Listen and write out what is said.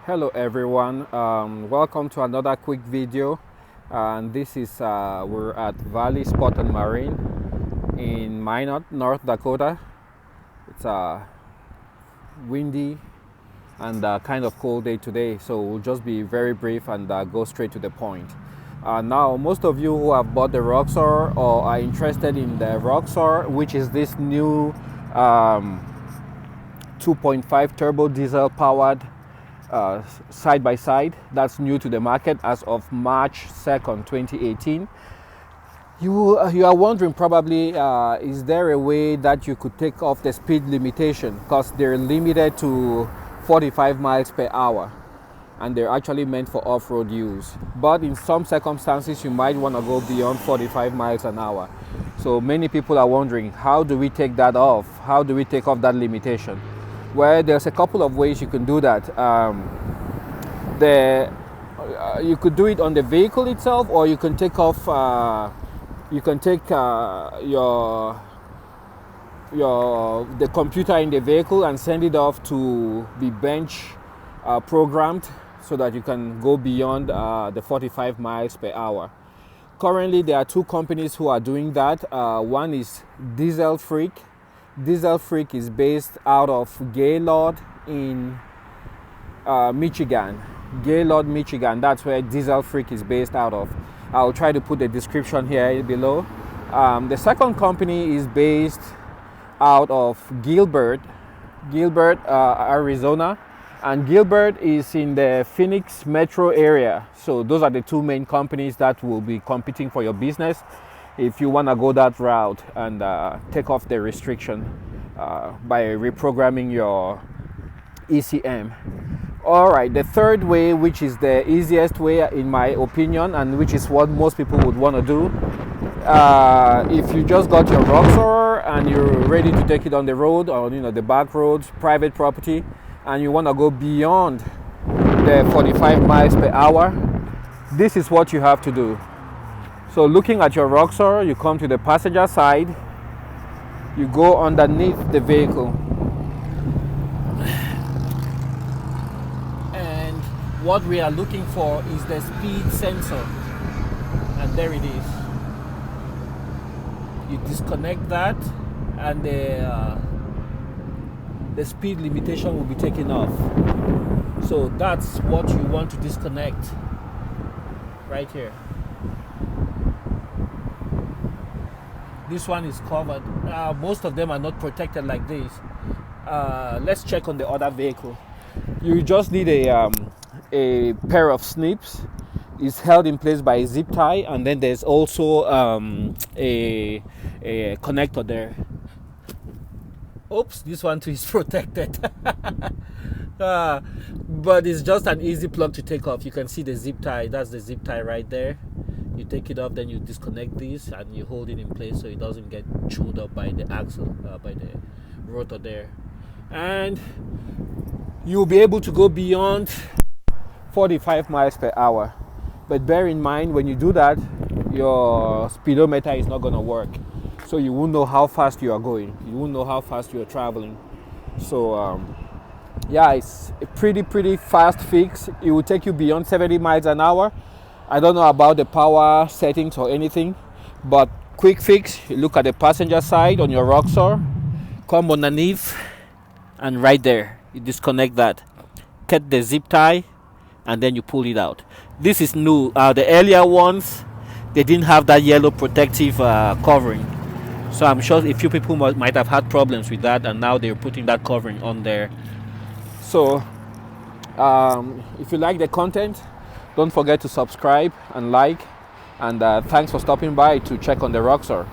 Hello everyone, welcome to another quick video, and this is we're at Valley Sport and Marine in Minot, North Dakota. It's a windy and kind of cold day today, so we'll just be very brief and go straight to the point. Now, most of you who have bought the Roxor or are interested in the Roxor, which is this new 2.5 turbo diesel powered side by side that's new to the market as of March 2nd, 2018. You are wondering probably, is there a way that you could take off the speed limitation, because they're limited to 45 miles per hour and they're actually meant for off-road use, but in some circumstances you might want to go beyond 45 miles an hour. So many people are wondering, how do we take that off? How do we take off that limitation? Well, there's a couple of ways you can do that. You could do it on the vehicle itself, or you can take off. You can take the computer in the vehicle and send it off to be bench programmed, so that you can go beyond the 45 miles per hour. Currently, there are two companies who are doing that. One is Diesel Freak. Diesel Freak is based out of Gaylord in Michigan. Gaylord, Michigan. That's where Diesel Freak is based out of. I'll try to put the description here below. The second company is based out of Gilbert, Arizona. And Gilbert is in the Phoenix metro area. So those are the two main companies that will be competing for your business if you want to go that route and take off the restriction by reprogramming your ECM. All right, the third way, which is the easiest way in my opinion, and which is what most people would want to do, if you just got your Roxor and you're ready to take it on the road, or the back roads, private property, and you want to go beyond the 45 miles per hour, this is what you have to do. So looking at your Roxor, you come to the passenger side, you go underneath the vehicle, and what we are looking for is the speed sensor, and there it is. You disconnect that and the speed limitation will be taken off. So that's what you want to disconnect right here. This one is covered. Most of them are not protected like this. Let's check on the other vehicle. You just need a pair of snips. It's held in place by a zip tie, and then there's also a connector there. Oops, this one too is protected. But it's just an easy plug to take off. You can see the zip tie. That's the zip tie right there. You take it off, then you disconnect this and you hold it in place so it doesn't get chewed up by the axle, by the rotor there. And you'll be able to go beyond 45 miles per hour. But bear in mind, when you do that, your speedometer is not going to work. So you won't know how fast you are going. You won't know how fast you are traveling. So yeah, it's a pretty fast fix. It will take you beyond 70 miles an hour. I don't know about the power settings or anything, but quick fix. You look at the passenger side on your Roxor, come underneath, and right there you disconnect that, cut the zip tie, and then you pull it out. This is new. The earlier ones, they didn't have that yellow protective covering, so I'm sure a few people might have had problems with that, and now they're putting that covering on there. So if you like the content, don't forget to subscribe and like, and thanks for stopping by to check on the Roxor.